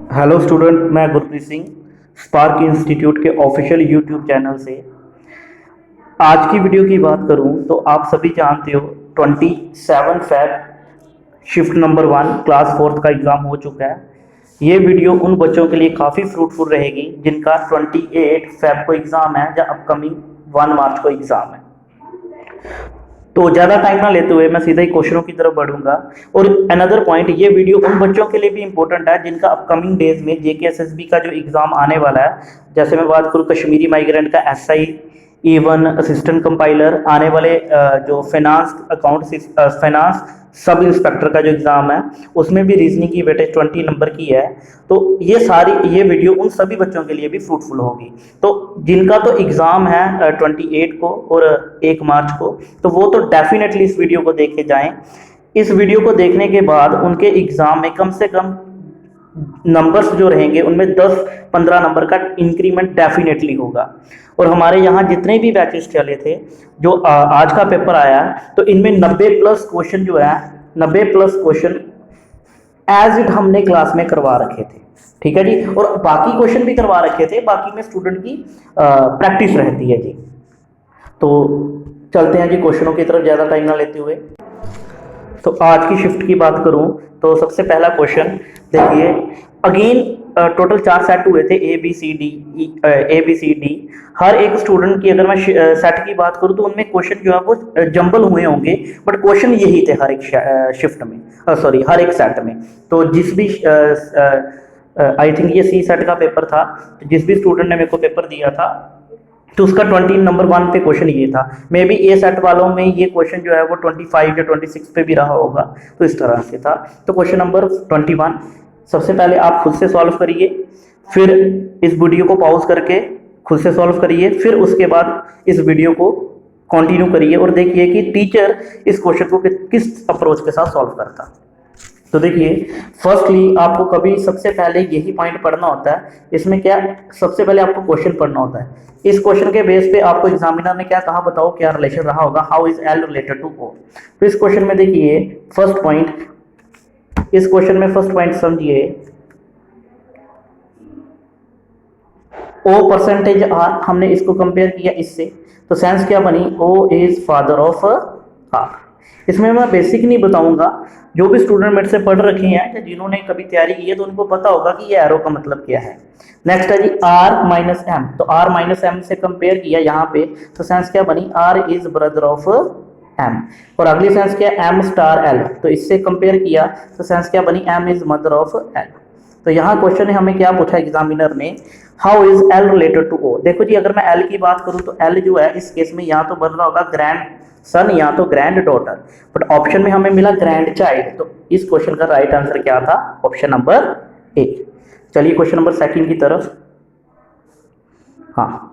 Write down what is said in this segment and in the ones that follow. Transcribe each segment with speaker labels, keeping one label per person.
Speaker 1: Hello student, मैं Gurpreet Singh spark institute के official YouTube channel से आज की वीडियो की बात करूं तो आप सभी जानते हो 27 Feb shift number 1 class 4th का एग्ज़ाम हो चुका है। ये वीडियो उन बच्चों के लिए काफ़ी फ्रूटफुल रहेगी जिनका 28 फेब को एग्ज़ाम है या अपकमिंग 1 मार्च को एग्ज़ाम है। तो ज़्यादा टाइम ना लेते हुए मैं सीधा ही क्वेश्चनों की तरफ बढ़ूंगा। और अनदर पॉइंट, ये वीडियो उन बच्चों के लिए भी इंपॉर्टेंट है जिनका अपकमिंग डेज में जेकेएसएसबी का जो एग्ज़ाम आने वाला है। जैसे मैं बात करूँ कश्मीरी माइग्रेंट का एसआई, इवन असिस्टेंट कंपाइलर, आने वाले जो फाइनेंस सब इंस्पेक्टर का जो एग्ज़ाम है उसमें भी रीजनिंग की वेटेज 20 नंबर की है। तो ये वीडियो उन सभी बच्चों के लिए भी फ्रूटफुल होगी। तो जिनका तो एग्ज़ाम है 28 को और 1 मार्च को, तो वो तो डेफिनेटली इस वीडियो को देख के जाएं। इस वीडियो को देखने के बाद उनके एग्ज़ाम में कम से कम नंबर्स जो रहेंगे उनमें 10-15 नंबर का इंक्रीमेंट डेफिनेटली होगा। और हमारे यहाँ जितने भी बैचेस चले थे जो आज का पेपर आया तो इनमें 90+ क्वेश्चन जो है 90+ क्वेश्चन एज इट हमने क्लास में करवा रखे थे। ठीक है जी, और बाकी क्वेश्चन भी करवा रखे थे, बाकी में स्टूडेंट की प्रैक्टिस रहती है जी। तो चलते हैं जी क्वेश्चनों की तरफ ज़्यादा टाइम ना लेते हुए। तो आज की शिफ्ट की बात करूं तो सबसे पहला क्वेश्चन देखिए। अगेन टोटल 4 सेट हुए थे ए बी सी डी। हर एक स्टूडेंट की अगर मैं सेट की बात करूं तो उनमें क्वेश्चन जो है वो जंबल हुए होंगे, बट क्वेश्चन यही थे हर एक शिफ्ट में, सॉरी हर एक सेट में। तो जिस भी आई थिंक ये सी सेट का पेपर था, तो जिस भी स्टूडेंट ने मेरे को पेपर दिया था तो उसका 20 नंबर 1 पे क्वेश्चन ये था। मे बी ए सेट वालों में ये क्वेश्चन जो है वो 25 या 26 पे भी रहा होगा, तो इस तरह से था। तो क्वेश्चन नंबर 21 सबसे पहले आप खुद से सॉल्व करिए, फिर इस वीडियो को पॉज करके खुद से सॉल्व करिए, फिर उसके बाद इस वीडियो को कंटिन्यू करिए और देखिए कि टीचर इस क्वेश्चन को किस अप्रोच के साथ सॉल्व करता। तो देखिए, फर्स्टली आपको कभी सबसे पहले यही पॉइंट पढ़ना होता है। इसमें क्या, सबसे पहले आपको क्वेश्चन पढ़ना होता है। इस क्वेश्चन के बेस पे आपको एग्जामिनर ने क्या कहा, बताओ क्या रिलेशन रहा होगा, how is L related to O. तो इस क्वेश्चन में देखिए फर्स्ट पॉइंट, इस क्वेश्चन में फर्स्ट पॉइंट समझिए, ओ परसेंटेज आर, हमने इसको कंपेयर किया इससे, तो सेंस क्या बनी, O is father of R. इसमें मैं बेसिक नहीं बताऊंगा, जो भी स्टूडेंट मेरे से पढ़ रखे हैं या जिन्होंने कभी तैयारी की है तो उनको पता होगा कि ये एरो का मतलब क्या है। नेक्स्ट है जी आर माइनस एम, तो आर माइनस एम से कंपेयर किया यहाँ पे, तो सेंस क्या बनी, R is brother of M. और अगली सेंस क्या, एम स्टार एल, तो इससे कंपेयर किया तो सेंस क्या बनी, M is mother of L. तो यहाँ क्वेश्चन है हमें क्या पूछा एग्जामिनर ने, how is L related to O. देखो जी, अगर मैं एल की बात करूँ तो एल जो है इस केस में या तो बन रहा होगा ग्रैंड सन या तो ग्रैंड डॉटर, बट ऑप्शन में हमें मिला ग्रैंड चाइल्ड। तो इस क्वेश्चन का राइट आंसर क्या था, ऑप्शन नंबर ए। चलिए क्वेश्चन नंबर 2 की तरफ। हाँ,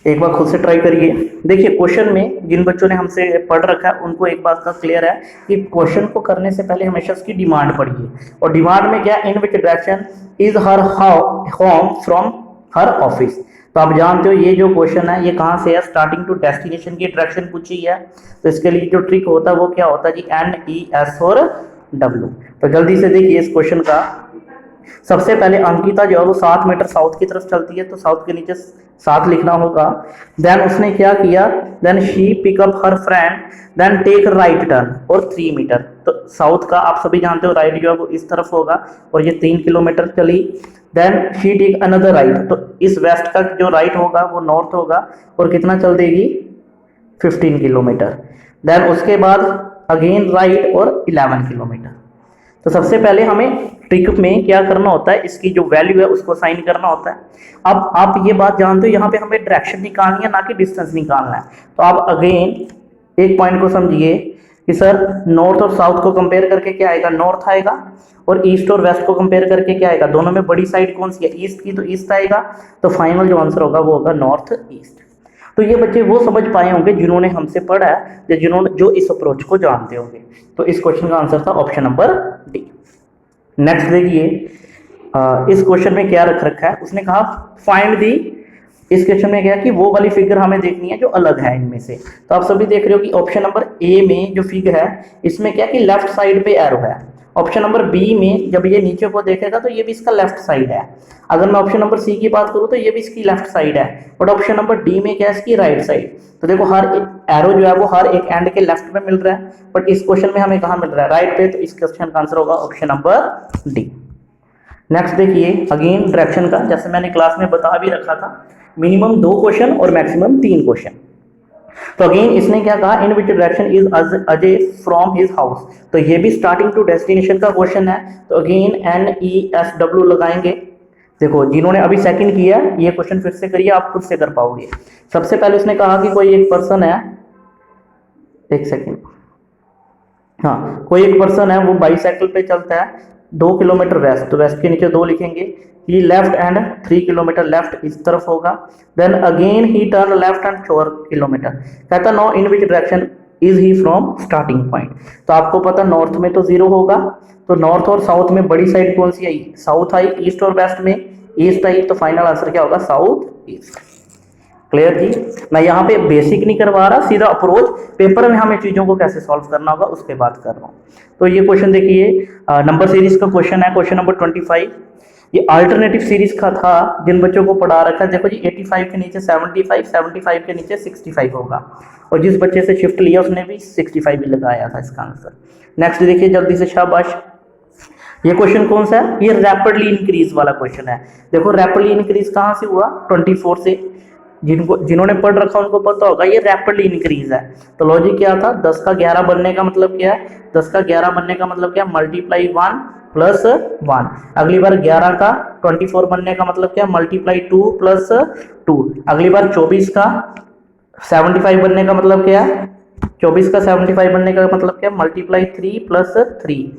Speaker 1: एक बार खुद से ट्राई करिए। देखिए क्वेश्चन में जिन बच्चों ने हमसे पढ़ रखा है उनको एक बात का क्लियर है कि क्वेश्चन को करने से पहले हमेशा उसकी डिमांड पढ़िए। और डिमांड में क्या, in which direction is her home from her office. तो आप जानते हो ये जो क्वेश्चन है ये कहाँ से है, स्टार्टिंग टू डेस्टिनेशन की डायरेक्शन पूछी है। तो इसके लिए जो ट्रिक होता है वो क्या होता है जी, NES और W। तो जल्दी से देखिए इस क्वेश्चन का। सबसे पहले अंकिता जो है वो 7 मीटर साउथ की तरफ चलती है, तो साउथ के नीचे 7 लिखना होगा। देन उसने क्या किया, then she pick up her friend, then take right turn और 3 मीटर। तो साउथ का आप सभी जानते हो राइट जो है वो इस तरफ होगा और ये 3 किलोमीटर चली। Then she take another right, तो इस वेस्ट का जो राइट होगा वो नॉर्थ होगा और कितना चल देगी, 15 किलोमीटर। देन उसके बाद अगेन राइट और 11 किलोमीटर। तो सबसे पहले हमें ट्रिक में क्या करना होता है, इसकी जो वैल्यू है उसको साइन करना होता है। अब आप ये बात जानते हो यहाँ पे हमें डायरेक्शन निकालनी है ना कि डिस्टेंस निकालना है। तो आप अगेन एक पॉइंट को समझिए कि सर नॉर्थ और साउथ को कंपेयर करके क्या आएगा, नॉर्थ आएगा, और ईस्ट और वेस्ट को कंपेयर करके क्या आएगा, दोनों में बड़ी साइड कौन सी है, ईस्ट की, तो ईस्ट आएगा। तो फाइनल जो आंसर होगा वो होगा नॉर्थ ईस्ट। तो ये बच्चे वो समझ पाए होंगे जिन्होंने हमसे पढ़ा है या जिन्होंने जो इस अप्रोच को जानते होंगे। तो इस क्वेश्चन का आंसर था ऑप्शन नंबर डी। नेक्स्ट देखिए, इस क्वेश्चन में क्या रख रखा है, उसने कहा फाइंड दी। इस क्वेश्चन में क्या कि वो वाली फिगर हमें देखनी है जो अलग है इनमें से। तो आप सभी देख रहे हो कि ऑप्शन नंबर ए में जो फिगर है इसमें क्या कि लेफ्ट साइड पे एरो है ऑप्शन नंबर बी में जब ये नीचे को देखेगा तो ये भी इसका लेफ्ट साइड है। अगर मैं ऑप्शन नंबर सी की बात करूँ तो ये भी इसकी लेफ्ट साइड है, बट ऑप्शन नंबर डी में क्या है इसकी राइट साइड। तो देखो हर एरो जो है वो हर एक एंड के लेफ्ट में मिल रहा है, बट इस क्वेश्चन में हमें कहाँ मिल रहा है, राइट पे। तो इस क्वेश्चन का आंसर होगा ऑप्शन नंबर डी। नेक्स्ट देखिए अगेन डायरेक्शन का, जैसे मैंने क्लास में बता भी रखा था, मिनिमम 2 क्वेश्चन और मैक्सिमम 3 क्वेश्चन। तो अगेन इसने क्या कहा, in which direction is Ajay from his house. तो ये भी स्टार्टिंग टू डेस्टिनेशन का क्वेश्चन है, तो अगेन NESW लगाएंगे। देखो जिन्होंने अभी सेकंड किया ये क्वेश्चन फिर से करिए, आप खुद से कर पाओगे। सबसे पहले उसने कहा कि कोई एक पर्सन है, एक सेकेंड, हाँ कोई एक पर्सन है वो बाईसाइकिल पे चलता है 2 किलोमीटर वेस्ट, तो वेस्ट के नीचे 2 लिखेंगे। He left and 3 kilometre left इस तरफ होगा, then again he turn left and 4 kilometre. कहता know in which direction is he from starting point. तो आपको पता नॉर्थ में तो 0 होगा, तो नॉर्थ और साउथ में बड़ी साइड कौन सी आई, साउथ आई। ईस्ट और वेस्ट में ईस्ट आई, तो फाइनल आंसर क्या होगा, साउथ ईस्ट। क्लियर जी। मैं यहाँ पे बेसिक नहीं करवा रहा, सीधा अप्रोच पेपर में हमें चीज़ों को कैसे सॉल्व करना होगा उसके बाद कर रहा हूँ। तो ये क्वेश्चन देखिए नंबर सीरीज का क्वेश्चन है, क्वेश्चन नंबर 25। ये अल्टरनेटिव सीरीज का था, जिन बच्चों को पढ़ा रखा है देखो जी 85 के नीचे 75, 75 के नीचे 65 होगा, और जिस बच्चे से शिफ्ट लिया उसने भी 65 ही लगाया था इसका आंसर। नेक्स्ट देखिए जल्दी से, शाबाश। ये क्वेश्चन कौन सा है, ये रैपिडली इंक्रीज वाला क्वेश्चन है। देखो रैपिडली इंक्रीज कहाँ से हुआ, 24 से। जिन्होंने पढ़ रखा उनको पता होगा ये रैपिडली इंक्रीज है। तो लॉजिक क्या था, 10 का 11 बनने का मतलब क्या है, 10 का 11 बनने का मतलब क्या, मल्टीप्लाई 1 प्लस 1। अगली बार 11 का 24 बनने का मतलब क्या, मल्टीप्लाई 2 प्लस 2। अगली बार 24 का 75 बनने का मतलब क्या है, 24 का 75 बनने का मतलब क्या, मल्टीप्लाई 3 प्लस 3।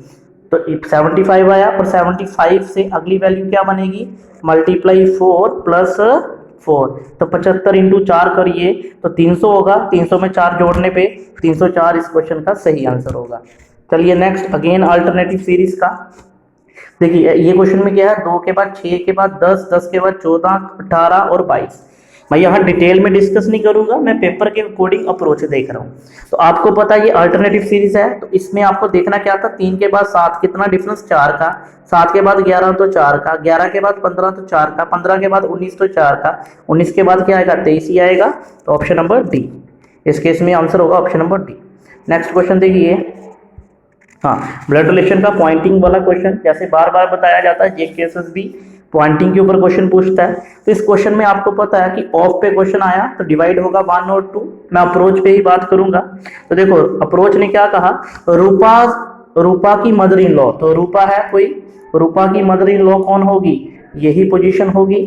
Speaker 1: तो 75 आया, और 75 से अगली वैल्यू क्या बनेगी, मल्टीप्लाई 4 प्लस 4। तो 75 इंटू 4 करिए तो 300 होगा, 300 में 4 जोड़ने पे 304 इस क्वेश्चन का सही आंसर होगा। चलिए नेक्स्ट अगेन अल्टरनेटिव सीरीज का देखिए, ये क्वेश्चन में क्या है, 2 के बाद 6 के बाद 10, 10 के बाद 14, 18 और 22। मैं यहाँ डिटेल में डिस्कस नहीं करूंगा, मैं पेपर के अकॉर्डिंग अप्रोच देख रहा हूँ। तो आपको पता है ये अल्टरनेटिव सीरीज है, तो इसमें आपको देखना क्या था, 3 के बाद 7 कितना डिफरेंस, 4 का। 7 के बाद 11 तो 4 का, 11 के बाद 15 तो 4 का, 15 के बाद 19 तो 4 का, 19 के बाद क्या आएगा, 23 ही आएगा। तो ऑप्शन नंबर डी, इस केस में आंसर होगा option number D. Next question देखिए, हाँ ब्लड रिलेशन का पॉइंटिंग वाला क्वेश्चन, जैसे बार बार बताया जाता है, ये केसेस भी पॉइंटिंग के ऊपर क्वेश्चन पूछता है। तो इस क्वेश्चन में आपको पता है कि ऑफ पे क्वेश्चन आया तो डिवाइड होगा 1 और 2। मैं अप्रोच पे ही बात करूंगा। तो देखो अप्रोच ने क्या कहा, रूपा की मदर इन लॉ, तो रूपा है कोई, रूपा की मदर इन लॉ कौन होगी, यही पोजीशन होगी।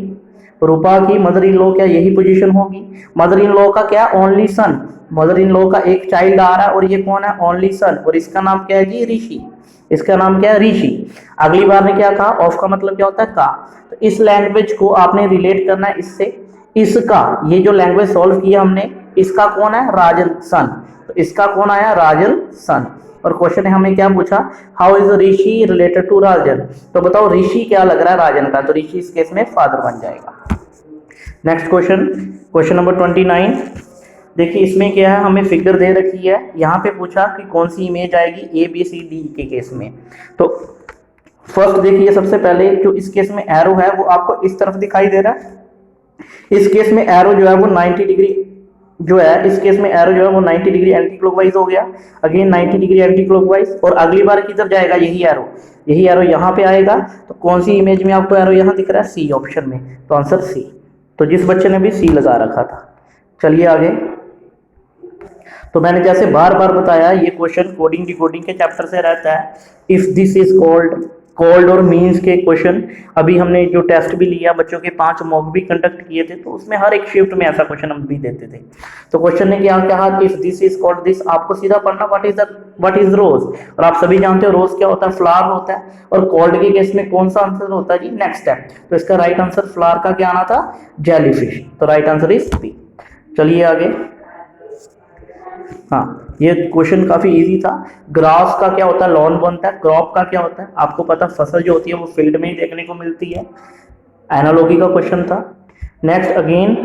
Speaker 1: रूपा की मदर इन लॉ क्या यही पोजीशन होगी। मदर इन लॉ का क्या, only son, mother in law का एक चाइल्ड आ रहा है और ये कौन है, ओनली सन, और इसका नाम क्या है जी, ऋषि। इसका नाम क्या है, ऋषि। अगली बार ने क्या कहा, ऑफ का मतलब क्या होता है, का। तो इस लैंग्वेज को आपने रिलेट करना है इससे, इसका, ये जो लैंग्वेज सॉल्व किया हमने, इसका कौन है, राजन सन। तो इसका कौन आया, राजन सन। और क्वेश्चन हमें क्या पूछा, how is Rishi related to Rajan. तो बताओ ऋषि क्या लग रहा है, राजन का, तो ऋषि इस केस में फादर बन जाएगा। Next question, question number 29। देखिए इसमें क्या है, हमें फिगर दे रखी है, यहाँ पे पूछा कि कौन सी इमेज आएगी ABCD के केस में। तो फर्स्ट देखिए, सबसे पहले जो इस केस में एरो है वो आपको इस तरफ दिखाई दे रहा है। इस केस में एरो जो है वो 90 डिग्री जो है, इस केस में एरो जो है वो 90 डिग्री एंटी क्लॉकवाइज हो गया, अगेन 90 डिग्री एंटी क्लॉकवाइज। और अगली बार किधर जाएगा, यही एरो यहाँ पे आएगा। तो कौन सी इमेज में आपको एरो यहाँ दिख रहा है, सी ऑप्शन में, तो आंसर सी। तो जिस बच्चे ने भी सी लगा रखा था। चलिए आगे, तो मैंने जैसे बार बार बताया ये क्वेश्चन कोडिंग डिकोडिंग के चैप्टर से रहता है। इफ दिस इज कॉल्ड और मीन्स के क्वेश्चन, अभी हमने जो टेस्ट भी लिया, बच्चों के 5 मॉक भी कंडक्ट किए थे, तो उसमें हर एक शिफ्ट में ऐसा क्वेश्चन हम भी देते थे। तो क्वेश्चन ने क्या कहा, if this is called this, आपको सीधा पढ़ना व्हाट इज रोज। और आप सभी जानते हो रोज क्या होता है, फ्लावर होता है। और कॉल्ड के केस में कौन सा आंसर होता है जी, नेक्स्ट स्टेप। तो इसका राइट आंसर फ्लावर का क्या आना था, जेलीफिश। तो राइट आंसर इज बी। चलिए आगे, हाँ ये क्वेश्चन काफी इजी था। ग्रास का क्या होता है, लॉन बनता है। क्रॉप का क्या होता है, आपको पता फसल जो होती है वो फील्ड में ही देखने को मिलती है। एनालॉजी का क्वेश्चन था। नेक्स्ट अगेन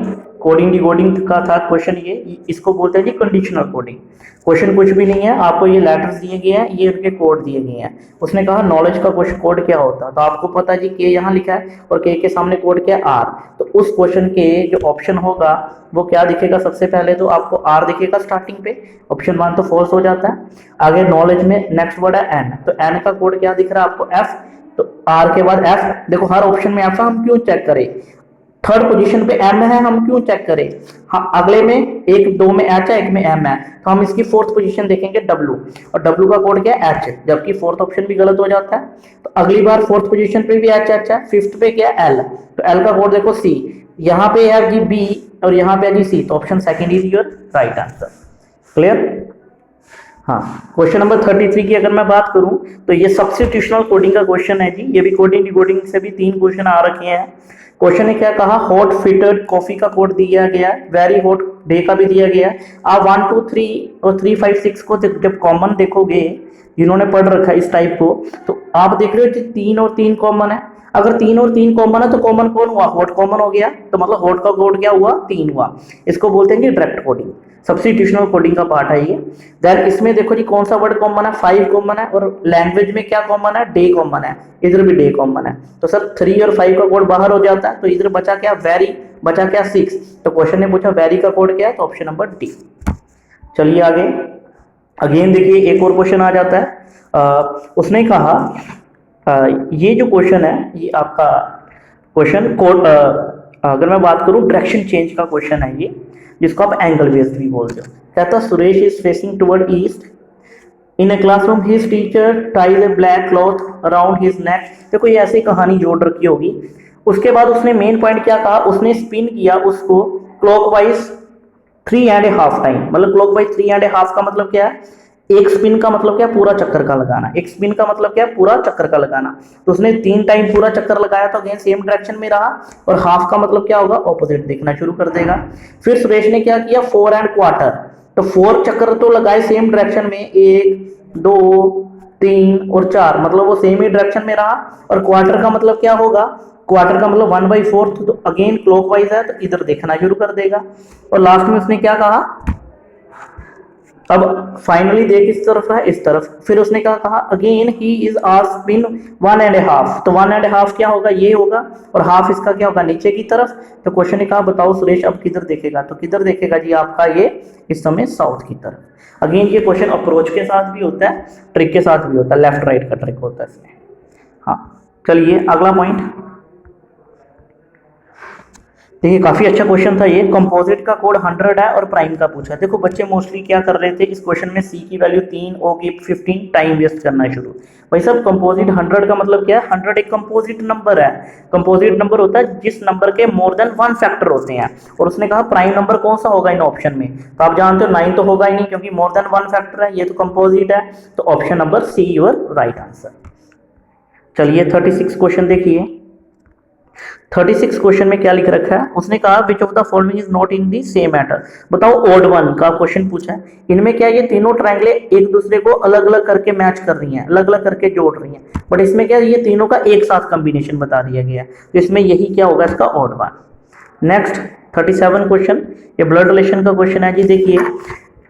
Speaker 1: कोडिंग डिकोडिंग का था क्वेश्चन। ये इसको बोलते हैं जी कंडीशनल कोडिंग। क्वेश्चन कुछ भी नहीं है, आपको ये लेटर्स दिए गए हैं, ये उनके कोड दिए गए हैं। उसने कहा नॉलेज का कुछ कोड क्या होता है, तो आपको पता है जी के यहाँ लिखा है और के सामने कोड क्या है आर। तो उस क्वेश्चन के जो ऑप्शन होगा वो क्या दिखेगा, सबसे पहले तो आपको आर दिखेगा स्टार्टिंग पे, ऑप्शन 1 तो फॉल्स हो जाता है। आगे नॉलेज में नेक्स्ट वर्ड है एन, तो एन का कोड क्या दिख रहा है आपको एफ, तो आर के बाद एफ। देखो हर ऑप्शन में एफ, हम क्यों चेक करें, थर्ड पोजीशन पे एम है, हम क्यों चेक करें। हाँ अगले में एक दो में एच है, एक में एम है, तो हम इसकी फोर्थ पोजीशन देखेंगे डब्ल्यू, और डब्ल्यू का कोड क्या है एच, जबकि फोर्थ ऑप्शन भी गलत हो जाता है। तो अगली बार फोर्थ पोजीशन पे भी एच है, फिफ्थ पे क्या है एल, तो एल का कोड देखो सी, यहाँ पे है जी बी और यहाँ पे है जी सी, तो option second is your right answer. Clear. हाँ क्वेश्चन नंबर 33 की अगर मैं बात करूं तो ये सब्स्टिट्यूशनल कोडिंग का क्वेश्चन है जी। ये भी कोडिंग डिकोडिंग से भी 3 क्वेश्चन आ रखे हैं। क्वेश्चन ने क्या कहा, हॉट फिल्टर्ड कॉफी का कोड दिया गया है, वेरी हॉट डे का भी दिया गया है। आप 1 2 3 और 3 5 6 को जब कॉमन देखोगे, जिन्होंने पढ़ रखा है इस टाइप को, तो आप देख रहे हो 3 और 3 कॉमन है। अगर 3 और 3 कॉमन है तो कॉमन कौन हुआ, हॉट कॉमन हो गया, तो मतलब हॉट का कोड क्या हुआ 3 हुआ। इसको बोलते हैं कि डायरेक्ट कोडिंग, सब्स्टिट्यूशनल कोडिंग का पार्ट है ये। देन इसमें देखो जी कौन सा वर्ड कॉमन है, 5 कॉमन है, और लैंग्वेज में क्या कॉमन है, डे कॉमन है, इधर भी डे कॉमन है। तो सर 3 और 5 का कोड बाहर हो जाता है, तो इधर बचा क्या वेरी, बचा क्या 6। तो क्वेश्चन ने पूछा वेरी का कोड क्या है, तो ऑप्शन नंबर डी। चलिए आगे अगेन देखिए एक और क्वेश्चन आ जाता है। उसने कहा ये जो क्वेश्चन है ये आपका क्वेश्चन कोड, अगर मैं बात करूं डायरेक्शन चेंज का क्वेश्चन है ये, जिसको आप एंगल बेस्ड भी बोलते हो। कहता Suresh is facing toward east in a classroom, his teacher ties A black cloth around his neck. देखो ये ऐसी कहानी जोड़ रखी होगी। उसके बाद उसने मेन पॉइंट क्या कहा, उसने स्पिन किया उसको क्लॉकवाइज 3.5 टाइम, मतलब क्लॉकवाइज 3.5 का मतलब क्या है, एक स्पिन का मतलब क्या, पूरा चक्कर का लगाना, एक स्पिन का मतलब क्या, पूरा चक्कर का लगाना। तो उसने 3 टाइम पूरा चक्कर लगाया तो अगेन सेम डायरेक्शन में रहा, और हाफ का मतलब क्या होगा, ऑपोजिट देखना शुरू कर देगा। फिर सुरेश ने क्या किया 4 एंड क्वार्टर, तो 4 चक्कर तो लगाए सेम डायरेक्शन में, 1 2 3 और 4, मतलब वो सेम ही डायरेक्शन में रहा। और क्वार्टर का मतलब क्या होगा, क्वार्टर का मतलब 1/4, तो अगेन क्लॉकवाइज है तो इधर देखना शुरू कर देगा। और लास्ट में उसने क्या कहा, अब फाइनली देख इस तरफ है इस तरफ, फिर उसने क्या कहा again he is R spin 1.5, तो 1.5 क्या होगा, ये होगा, और हाफ इसका क्या होगा, नीचे की तरफ। तो क्वेश्चन ने कहा बताओ सुरेश अब किधर देखेगा, तो किधर देखेगा जी आपका ये इस समय साउथ की तरफ। अगेन ये क्वेश्चन अप्रोच के साथ भी होता है, ट्रिक के साथ भी होता है, लेफ्ट राइट का ट्रिक होता है इसमें। हाँ चलिए अगला पॉइंट देखिए, काफी अच्छा क्वेश्चन था ये। कंपोजिट का कोड 100 है और प्राइम का पूछा है। देखो बच्चे मोस्टली क्या कर रहे थे इस क्वेश्चन में, सी की वैल्यू 3, ओ की 15, टाइम वेस्ट करना शुरू। भाई साहब कंपोजिट 100 का मतलब क्या है, 100 एक कंपोजिट नंबर है। कंपोजिट नंबर होता है जिस नंबर के मोर देन 1 फैक्टर होते हैं। और उसने कहा प्राइम नंबर कौन सा होगा इन ऑप्शन में, तो आप जानते हो 9 तो होगा ही नहीं, क्योंकि मोर देन 1 फैक्टर है, ये तो कंपोजिट है। तो option number see your right answer. चलिए 36 क्वेश्चन देखिए। 36 क्वेश्चन में क्या लिख रखा है, उसने कहा which of the following is not in the same matter. बताओ ओड वन का क्वेश्चन पूछा है, इनमें क्या ये तीनों ट्रायंगले एक दूसरे को अलग अलग करके मैच कर रही हैं, अलग अलग करके जोड़ रही हैं, बट इसमें क्या ये तीनों का एक साथ कॉम्बिनेशन बता दिया गया है, तो इसमें यही क्या होगा इसका ओड वन। नेक्स्ट 37 क्वेश्चन, ये ब्लड रिलेशन का क्वेश्चन है जी। देखिए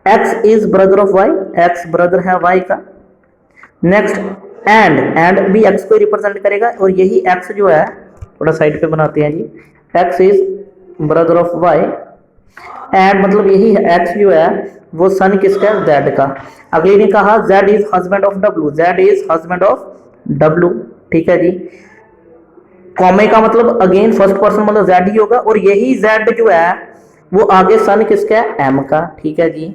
Speaker 1: X is brother of Y, X brother है वाई का। नेक्स्ट एंड भी एक्स को रिप्रेजेंट करेगा, और यही एक्स जो है थोड़ा साइड पे बनाते हैं जी, x is brother of y, and मतलब यही है x जो है वो सन किसका है, z का। अगले ने कहा z is husband of w, z is husband of w, ठीक है जी। कॉमे का मतलब अगेन फर्स्ट पर्सन मतलब z ही होगा, और यही z जो है वो आगे सन किसका है, m का, ठीक है जी।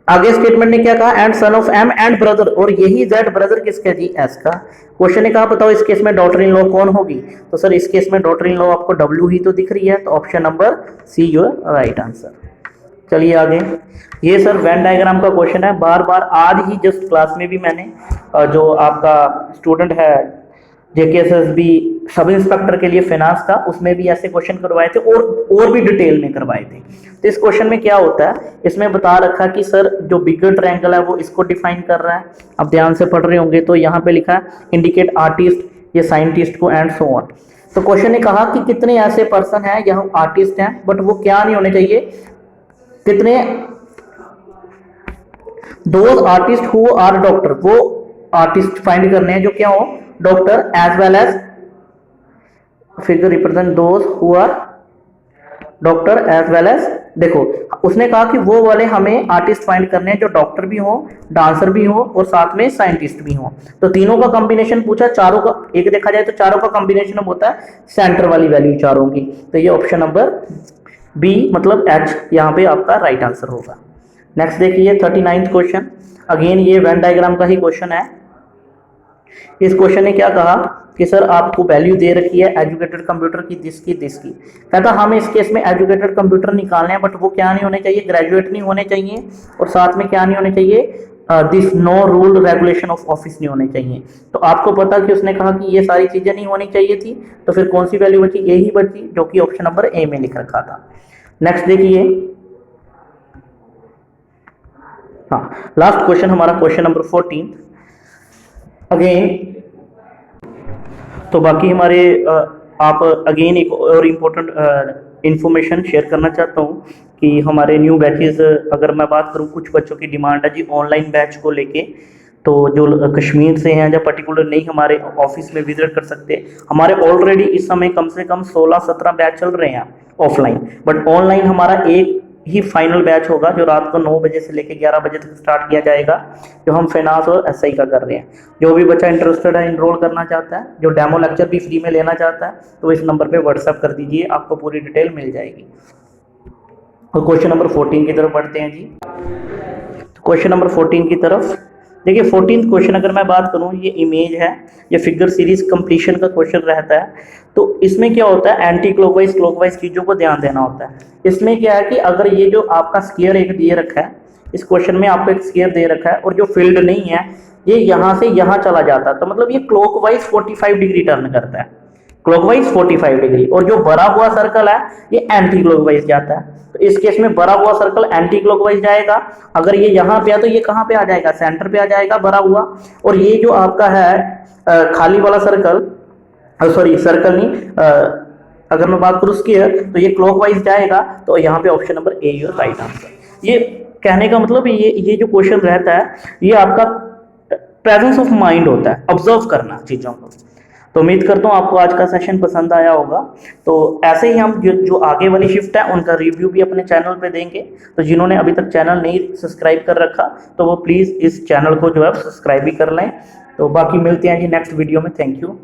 Speaker 1: आगे स्टेटमेंट ने क्या कहा, and son of M and brother, और यही जेड ब्रदर किसका जी, एस का। क्वेश्चन ने कहा बताओ इस केस में डॉटर इन लॉ कौन होगी, तो सर इस केस में डॉटर इन लॉ आपको डब्ल्यू ही तो दिख रही है, तो option number see your right answer. चलिए आगे, ये सर वेन डायग्राम का क्वेश्चन है। बार बार आज ही जस्ट क्लास में भी मैंने जो आपका स्टूडेंट है जेकेएसएसबी सब इंस्पेक्टर के लिए फाइनेंस का, उसमें भी ऐसे क्वेश्चन करवाए थे, और भी डिटेल में करवाए थे। तो इस क्वेश्चन में क्या होता है, इसमें बता रखा कि सर जो बिगर ट्रायंगल है वो इसको डिफाइन कर रहा है। अब ध्यान से पढ़ रहे होंगे तो यहाँ पे लिखा है इंडिकेट आर्टिस्ट, ये साइंटिस्ट को, एंड सो ऑन। तो क्वेश्चन ने कहा कि कितने ऐसे पर्सन हैं या आर्टिस्ट हैं, बट वो क्या नहीं होने चाहिए, कितने those artist who are doctor, वो आर्टिस्ट फाइंड करने हैं जो क्या हो doctor, as well as figure represent those who are doctor as well as, देखो उसने कहा कि वो वाले हमें आर्टिस्ट फाइंड करने हैं जो डॉक्टर भी हो, डांसर भी हो और साथ में साइंटिस्ट भी हो। तो तीनों का कॉम्बिनेशन पूछा, चारों का एक देखा जाए तो चारों का कॉम्बिनेशन होता है सेंटर वाली वैल्यू चारों की। तो ये ऑप्शन नंबर बी मतलब एच यहाँ पे आपका राइट आंसर होगा। नेक्स्ट देखिए 39th क्वेश्चन, अगेन ये वेन डायग्राम का ही क्वेश्चन है। इस क्वेश्चन ने क्या कहा कि सर आपको वैल्यू दे रखी है एजुकेटेड कंप्यूटर की, दिस की, दिस की। कहता हमें इस केस में एजुकेटेड कंप्यूटर निकालने हैं, बट वो क्या नहीं होने चाहिए, ग्रेजुएट नहीं होने चाहिए, और साथ में क्या नहीं होने चाहिए, this no rule regulation of office नहीं होने चाहिए। तो आपको पता कि उसने कहा कि ये सारी चीजें नहीं होनी चाहिए थी, तो फिर कौन सी वैल्यू बची, ए ही बची, जो कि ऑप्शन नंबर ए में लिख रखा था। नेक्स्ट देखिए, हाँ लास्ट क्वेश्चन हमारा क्वेश्चन नंबर 14 अगेन। तो बाकी हमारे आप अगेन एक और इम्पोर्टेंट इंफॉर्मेशन शेयर करना चाहता हूँ कि हमारे न्यू बैचेस, अगर मैं बात करूँ कुछ बच्चों की डिमांड है जी ऑनलाइन बैच को लेके, तो जो कश्मीर से हैं या पर्टिकुलर नहीं हमारे ऑफिस में विजिट कर सकते, हमारे ऑलरेडी इस समय कम से कम 16-17 बैच चल रहे हैं ऑफलाइन, बट ऑनलाइन हमारा एक ही फाइनल बैच होगा जो रात को 9 बजे से लेकर 11 बजे तक स्टार्ट किया जाएगा, जो हम फाइनेंस और एसआई का कर रहे हैं। जो भी बच्चा इंटरेस्टेड है, इनरोल करना चाहता है, जो डेमो लेक्चर भी फ्री में लेना चाहता है, तो इस नंबर पे व्हाट्सएप कर दीजिए, आपको पूरी डिटेल मिल जाएगी। और क्वेश्चन नंबर 14 की तरफ बढ़ते हैं जी। क्वेश्चन नंबर 14 की तरफ देखिए, 14th क्वेश्चन अगर मैं बात करूं, ये इमेज है, ये फिगर सीरीज कंप्लीशन का क्वेश्चन रहता है। तो इसमें क्या होता है, एंटी क्लॉकवाइज क्लॉकवाइज चीज़ों को ध्यान देना होता है। इसमें क्या है कि अगर ये जो आपका स्क्वायर एक दिए रखा है, इस क्वेश्चन में आपको एक स्क्वायर दे रखा है और जो फील्ड नहीं है ये यहाँ से यहाँ चला जाता है, तो मतलब ये क्लॉकवाइज 45 डिग्री टर्न करता है, क्लॉकवाइज 45 डिग्री, और जो भरा हुआ सर्कल है ये एंटी क्लॉकवाइज जाता है। तो इस केस में भरा हुआ सर्कल एंटी क्लॉकवाइज जाएगा। अगर ये यहाँ पे है तो ये कहाँ पे आ जाएगा, सेंटर पे आ जाएगा भरा हुआ। और ये जो आपका है खाली वाला सर्कल, सॉरी सर्कल नहीं, अगर मैं बात करूँ स्क्वायर, तो ये क्लॉकवाइज जाएगा। तो यहाँ पे option number A your right answer. ये कहने का मतलब ये जो क्वेश्चन रहता है ये आपका प्रेजेंस ऑफ माइंड होता है, ऑब्जर्व करना चीज़ों को। तो उम्मीद करता हूँ आपको आज का सेशन पसंद आया होगा। तो ऐसे ही हम जो आगे वाली शिफ्ट है उनका रिव्यू भी अपने चैनल पे देंगे। तो जिन्होंने अभी तक चैनल नहीं सब्सक्राइब कर रखा तो वो प्लीज़ इस चैनल को जो है सब्सक्राइब भी कर लें। तो बाकी मिलते हैं जी नेक्स्ट वीडियो में। Thank you.